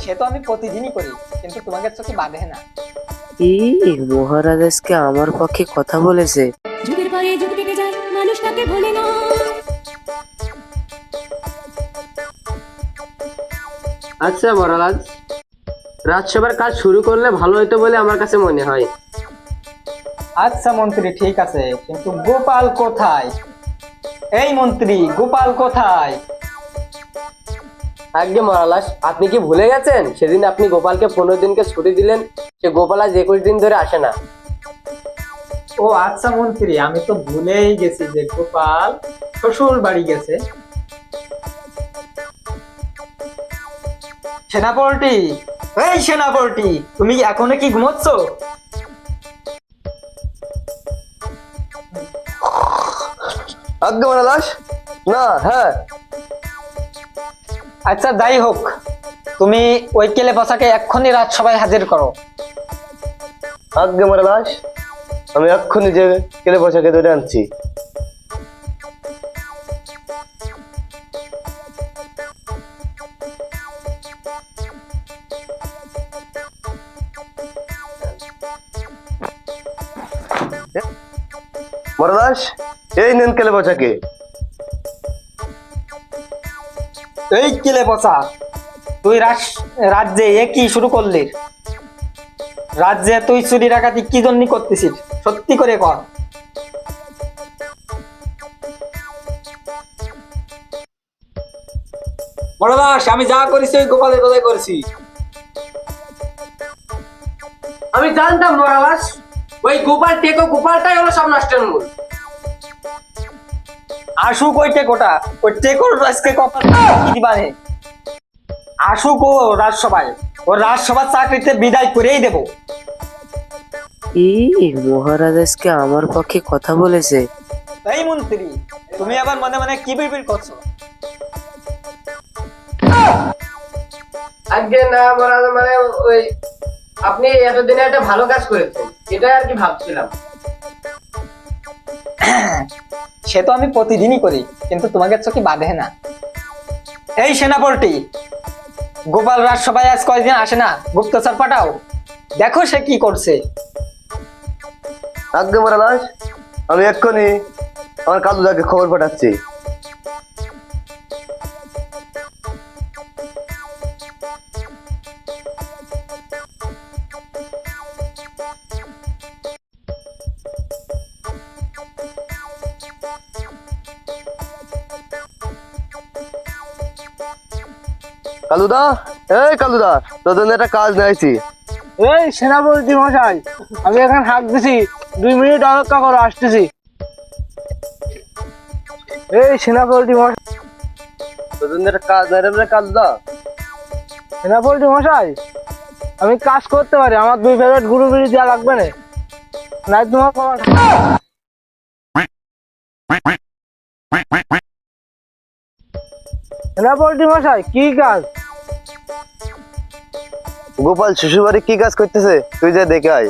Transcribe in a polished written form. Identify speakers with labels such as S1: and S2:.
S1: সে তো আমি প্রতিদিনই করি, কিন্তু তোমাকে চোখে বাঁধে না।
S2: মহারাজ আজকে আমার পক্ষে কথা বলেছে।
S3: যুগের পরে যুগ কেটে যায়, মানুষ তাকে ভোলে না।
S4: আচ্ছা মহারাজ, রাজসভার কাজ শুরু করলে ভালো হতো বলে আমার কাছে মনে হয়।
S1: আচ্ছা মন্ত্রী, ঠিক আছে, কিন্তু গোপাল কোথায়? এই মন্ত্রী, গোপাল কোথায়?
S4: আজ্ঞে মহারাজ, আপনি কি ভুলে গেছেন সেদিন আপনি গোপালকে 15 দিনকে ছুটি দিলেন? সে গোপাল আজ 21 দিন ধরে আসে না।
S1: ও আচ্ছা মন্ত্রী, আমি তো ভুলেই গেছি যে গোপাল শ্বশুর বাড়ি গেছে। সেনাপতি, এই সেনাপতি, তুমি এখনো কি ঘুমোচ্ছ?
S4: আজ্ঞে মহারাজ, না, হ্যাঁ।
S1: আচ্ছা যাই হোক, তুমি ওই কেলে পচাকে এক্ষুনি রাজসভায় হাজির করো।
S4: আজ্ঞে মহারাজ, আমি এক্ষুনি যে কেলে পয়সাকে ধরে আনছি। মহারাজ, এই নেন কেলে পয়সাকে।
S1: এই কেলে পচা, তুই রাজ্যে এ কি শুরু করলি? রাজ্যে তুই চুরি ডাকাতি কি জন্য করতেছিস? সত্যি করে কর।
S5: মহারাজ, আমি যা করেছি ওই গোপালের কথাই করেছি।
S4: আমি জানতাম মহারাজ, ওই গোপালটাই হলো সব নষ্টের মূল।
S1: আসুক ওই টেকোটা, ওই টেকোর আজকে কপাল কি দিবানে। আসুক ও রাজসভায়, ও রাজসভার চাকরিতে বিদায় করেই দেব।
S2: মহারাজ আজকে আমার পক্ষে কথা বলেছে।
S1: এই মন্ত্রী, তুমি আবার মনে মনে কি বিড়বিড় করছো?
S4: আজকে না মহারাজ, মানে ওই আপনি এতদিনে একটা ভালো কাজ করেছেন, এটাই আর কি ভাবছিলাম।
S1: সে তো আমি প্রতিদিনই করি, কিন্তু তোমাকে চোখে বাঁধে না। এই সেনাপতি, গোপাল রাজসভায় আজ কয়দিন আসে না, গুপ্তচর পাঠাও, দেখো সে কি করছে।
S4: আজ্ঞে মহারাজ, আমি এক্ষুনি আমার কালুদাকে খবর পাঠাচ্ছি। কালুদা, এই কালুদা, তোদের জন্য একটা কাজ নিয়েছি।
S6: এই সেনাপতি মশাই, আমি এখন হাঁক দিছি, 2 মিনিট অপেক্ষা করো, আসতেছি। এই সেনাপতি মশাই,
S4: তোদের জন্য একটা কাজ নাই কালুদা।
S6: সেনাপতি মশাই, আমি কাজ করতে পারি, আমার 2 প্যাকেট গুরু বিড়ি দেওয়া লাগবে না, নাই তোমার খবর। সেনাপতি মশাই, কি কাজ?
S4: গোপাল শ্বশুরবাড়ি কি কাজ করতেছে তুই যা দেখে আয়।